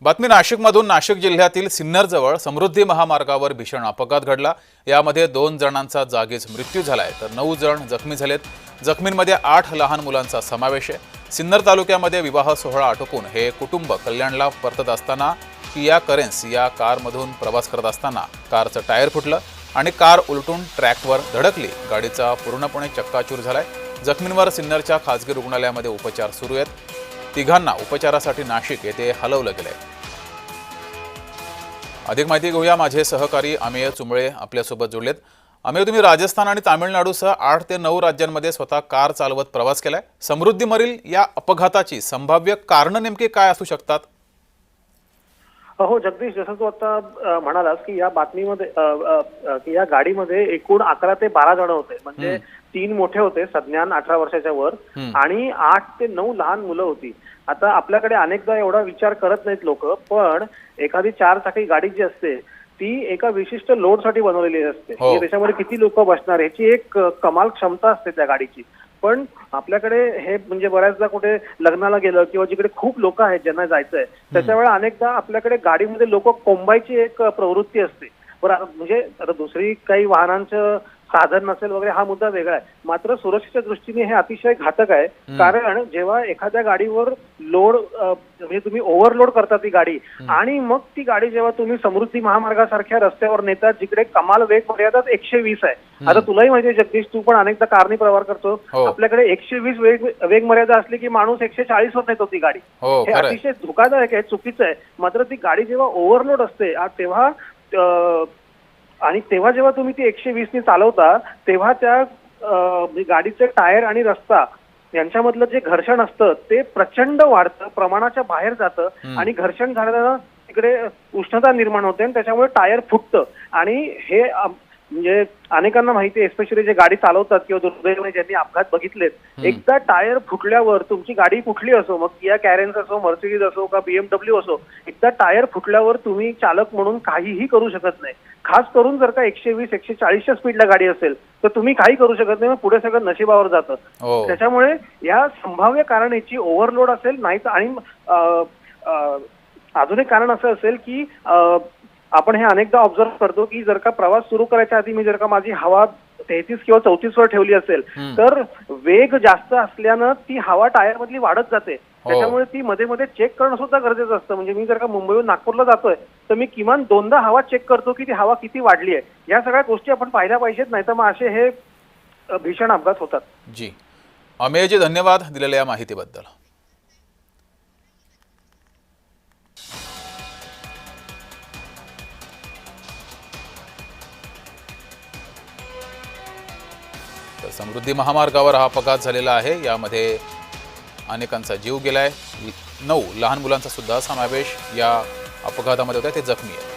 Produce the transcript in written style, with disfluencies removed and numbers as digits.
बातमी नाशिकमधून। नाशिक जिल्ह्यातील सिन्नरजवळ समृद्धी महामार्गावर भीषण अपघात घडला। यामध्ये 2 जणांचा जागीच मृत्यू झालाय तर 9 जण जखमी झालेत। जखमींमध्ये 8 लहान मुलांचा समावेश आहे। सिन्नर तालुक्यामध्ये विवाह सोहळा आटोपून हे कुटुंब कल्याणला परतत असताना किया करेन्स या कारमधून प्रवास करत असताना कारचं टायर फुटलं आणि कार उलटून ट्रॅकवर धडकली। गाडीचा पूर्णपणे चक्काचूर झालाय। जखमींवर सिन्नरच्या खासगी रुग्णालयामध्ये उपचार सुरू आहेत। तिघांना उपचारासाठी नाशिक येथे हलवलं गेलंय। अधिक माहिती घेऊया, माझे सहकारी अमेय चुंबळे आपल्यासोबत जोडलेत। अमेय, तुम्ही राजस्थान आणि तामिळनाडूसह 8 ते 9 राज्यांमध्ये स्वतः कार चालवत प्रवास केलाय। समृद्धीमधील या अपघाताची संभाव्य कारण नेमकी काय असू शकतात? हो जगदीश, जसं तू आता म्हणालास की या बातमीमध्ये की या गाडीमध्ये एकूण 11 ते 12 जण होते। म्हणजे 3 मोठे होते, सज्ञान 18 वर्षाच्या वर, आणि 8 ते 9 लहान मुलं होती। आता आपल्याकडे अनेकदा एवढा विचार करत नाहीत लोक, पण एखादी 4 चाकी गाडी जी असते ती एका विशिष्ट लोडसाठी बनवलेली असते। त्याच्यामध्ये किती लोक बसणार ह्याची एक कमाल क्षमता असते त्या गाडीची। पण आपल्याकडे हे म्हणजे बऱ्याचदा कुठे लग्नाला गेलं किंवा जिकडे खूप लोक आहेत ज्यांना जायचंय त्याच्या वेळेला अनेकदा आपल्याकडे गाडीमध्ये लोक कोंबायची एक प्रवृत्ती असते। बरं, म्हणजे आता दुसरी काही वाहनांचं साधन नसेल वगैरे हा मुद्दा वेगळा आहे, मात्र सुरक्षेच्या दृष्टीने हे अतिशय घातक आहे। कारण जेव्हा एखाद्या गाडीवर लोड म्हणजे तुम्ही ओव्हरलोड करता ती गाडी, आणि मग ती गाडी जेव्हा तुम्ही समृद्धी महामार्गासारख्या रस्त्यावर नेतात जिकडे कमाल वेग मर्यादा 120 आहे। आता तुलाही माहिती आहे जगदीश, तू पण अनेकदा कारने प्रवास करतो, आपल्याकडे 120 वेग मर्यादा असली की माणूस 140 वर नेतो ती गाडी। हे अतिशय धोकादायक आहे, चुकीचं आहे। मात्र ती गाडी जेव्हा ओव्हरलोड असते तेव्हा जेव्हा तुम्ही ती 120 ने चालवता तेव्हा त्या गाडीचे टायर आणि रस्ता यांच्यामधलं जे घर्षण असतं ते प्रचंड वाढतं, प्रमाणाच्या बाहेर जातं, आणि घर्षण झाल्यानं तिकडे उष्णता निर्माण होते आणि त्याच्यामुळे टायर फुटतं। आणि हे म्हणजे अनेकांना माहिती आहे, स्पेशली जे गाडी चालवतात किंवा दुर्दैवाने ज्यांनी अपघात बघितलेत, एकदा टायर फुटल्यावर तुमची गाडी कुठली असो, मग किया कॅरेन्स असो, मर्सिडीज असो का BMW असो, एकदा टायर फुटल्यावर तुम्ही चालक म्हणून काहीही करू शकत नाही। खास करून जर का 120-140च्या स्पीडला गाडी असेल तर तुम्ही काही करू शकत नाही, मग पुढे सगळं नशिबावर जातं। त्याच्यामुळे या संभाव्य कारणाची ओव्हरलोड असेल नाही तर, आणि अजून एक कारण असं असेल की आपण हे अनेकदा ऑब्झर्व करतो की जर का प्रवास सुरू करायच्या आधी मी जर का माझी हवा 33 किंवा 34 वर ठेवली असेल तर वेग जास्त असल्यानं ती हवा टायर मधली वाढत जाते। त्याच्यामुळे ती मध्ये मध्ये चेक करणं सुद्धा गरजेचं असतं। म्हणजे मी जर का मुंबईहून नागपूरला जातोय तर मी किमान 2दा हवा चेक करतो की ती हवा किती वाढली आहे। या सगळ्या गोष्टी आपण पाहिल्या पाहिजेत, नाही तर मग असे हे भीषण अपघात होतात। जी अमेयजी, धन्यवाद दिलेल्या या माहितीबद्दल। समृद्धी महामार्गावर हा अपघात झालेला आहे। यामध्ये अनेकांचा जीव गेलाय, 9 लहान मुलांचा सुद्धा समावेश या अपघातामध्ये होता, ते जखमी आहेत।